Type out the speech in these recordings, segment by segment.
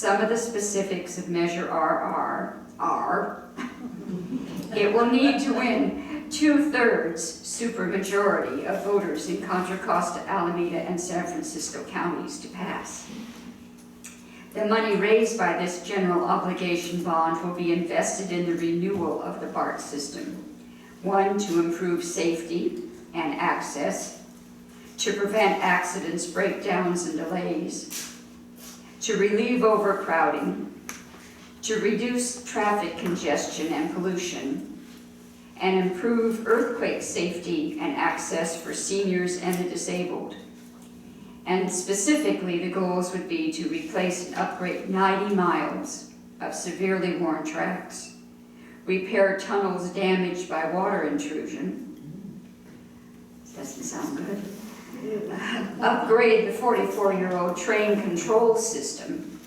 Some of the specifics of Measure R are it will need to win 2/3 supermajority of voters in Contra Costa, Alameda, and San Francisco counties to pass. The money raised by this general obligation bond will be invested in the renewal of the BART system. One, to improve safety and access, to prevent accidents, breakdowns, and delays, to relieve overcrowding, to reduce traffic congestion and pollution, and improve earthquake safety and access for seniors and the disabled. And specifically, the goals would be to replace and upgrade 90 miles of severely worn tracks, repair tunnels damaged by water intrusion. Doesn't sound good. Upgrade the 44-year-old train control system,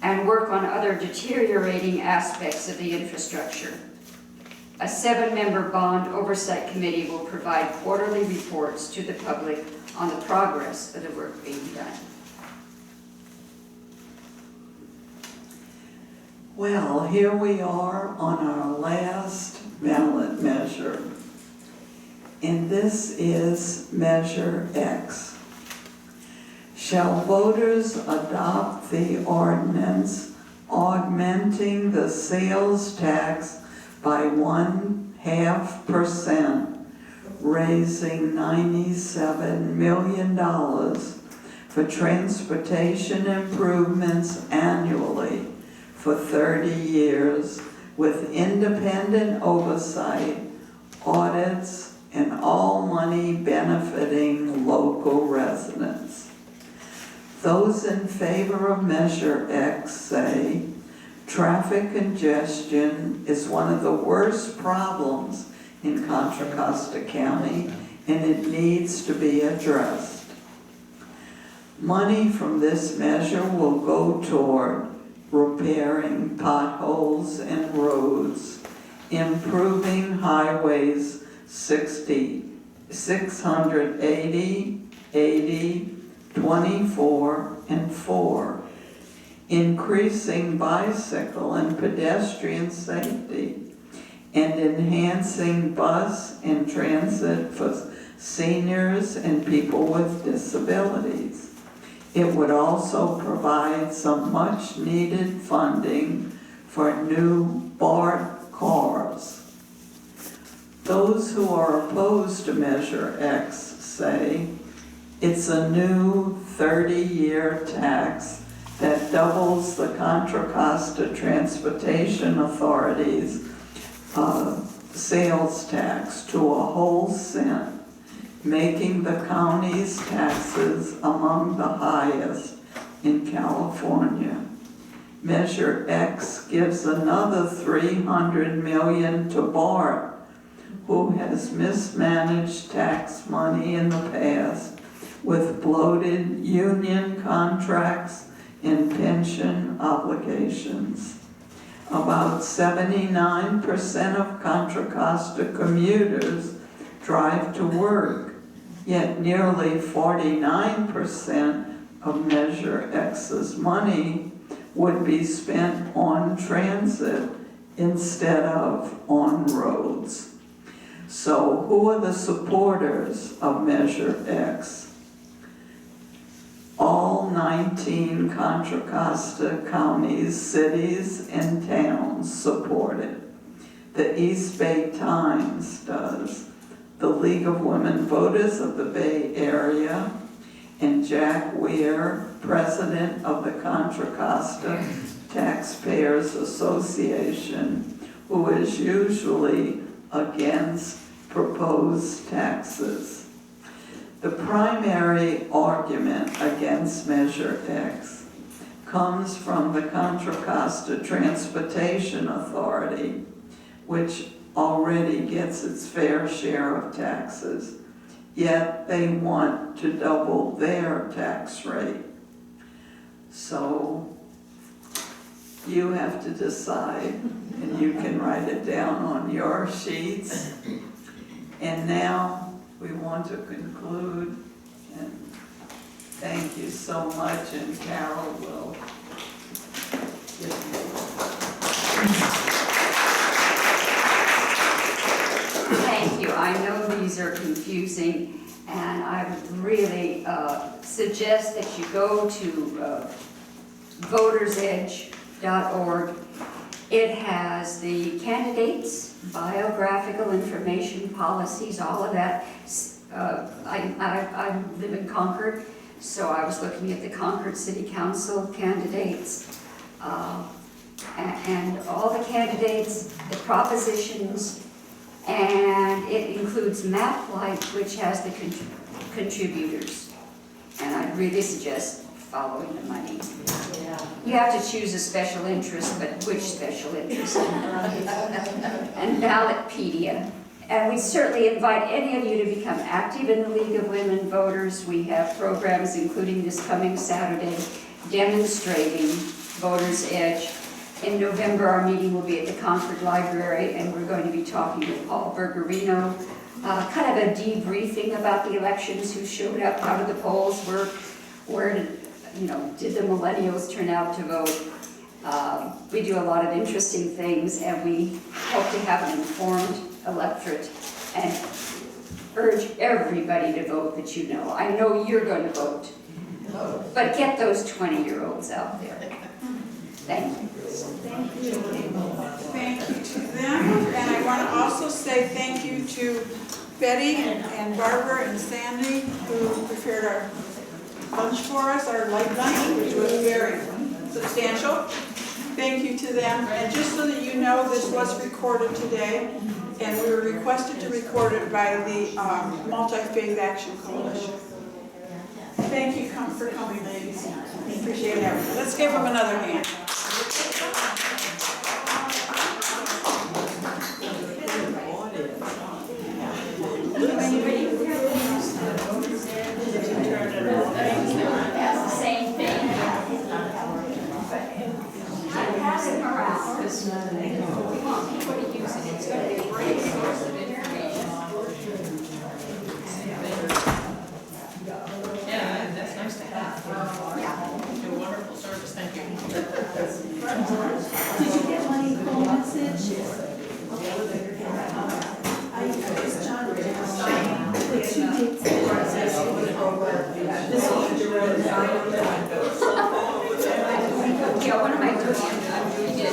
and work on other deteriorating aspects of the infrastructure. A 7-member bond oversight committee will provide quarterly reports to the public on the progress of the work being done. Well, here we are on our last ballot measure. And this is Measure X. Shall voters adopt the ordinance augmenting the sales tax by 0.5%, raising $97 million for transportation improvements annually for 30 years with independent oversight, audits, and all money benefiting local residents. Those in favor of Measure X say traffic congestion is one of the worst problems in Contra Costa County and it needs to be addressed. Money from this measure will go toward repairing potholes and roads, improving highways 680, 80, 24, and 4, increasing bicycle and pedestrian safety, and enhancing bus and transit for seniors and people with disabilities. It would also provide some much-needed funding for new BART cars. Those who are opposed to Measure X say it's a new 30-year tax that doubles the Contra Costa Transportation Authority's sales tax to a whole cent, making the county's taxes among the highest in California. Measure X gives another $300 million to BART, who has mismanaged tax money in the past with bloated union contracts and pension obligations. About 79% of Contra Costa commuters drive to work, yet nearly 49% of Measure X's money would be spent on transit instead of on roads. So who are the supporters of Measure X? All 19 Contra Costa counties, cities, and towns support it. The East Bay Times does. The League of Women Voters of the Bay Area, and Jack Weir, president of the Contra Costa Taxpayers Association, who is usually against proposed taxes. The primary argument against Measure X comes from the Contra Costa Transportation Authority, which already gets its fair share of taxes, yet they want to double their tax rate. So you have to decide, and you can write it down on your sheets. And now we want to conclude, and thank you so much, and Carol will Thank you. I know these are confusing, and I would really suggest that you go to votersedge.org. It has the candidates, biographical information, policies, all of that. I live in Concord, so I was looking at the Concord City Council candidates, and all the candidates, the propositions, and it includes MapLight, which has the contributors. And I'd really suggest following the money. You have to choose a special interest, but which special interest? And Ballotpedia. And we certainly invite any of you to become active in the League of Women Voters. We have programs, including this coming Saturday, demonstrating Voters Edge. In November, our meeting will be at the Concord Library, and we're going to be talking with Paul Bergerino, kind of a debriefing about the elections, who showed up, how did the polls work, where did the millennials turn out to vote. We do a lot of interesting things, and we hope to have an informed electorate and urge everybody to vote that you know. I know you're going to vote, but get those 20-year-olds out there. Thank you. Thank you. Thank you to them, and I want to also say thank you to Betty and Barbara and Sandy, who prepared our lunch for us, our light lunch, which was very substantial. Thank you to them. And just so that you know, this was recorded today, and we were requested to record it by the Multi-Faith Action Coalition. Thank you for coming, ladies. Appreciate it. Let's give them another hand. Yeah, one of my we did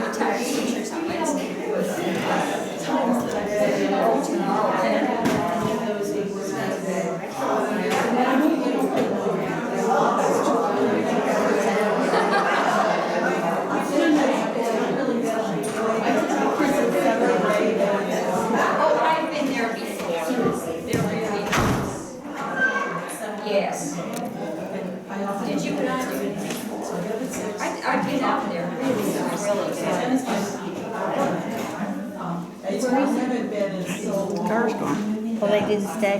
retired teachers on Wednesday. Oh, I've been there before. They're really nice. Yes. Did you and I do anything? I've been out there. Really nice. Car's gone. Well, they didn't stay.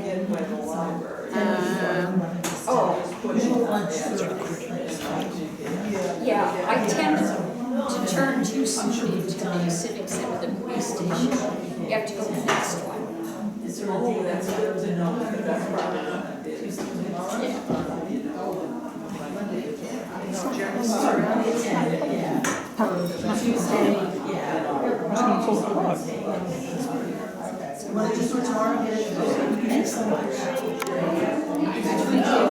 Yeah, I tend to turn too soon into the civic center, the police station. You have to go to the next one. That's good to know. Tuesday, yeah.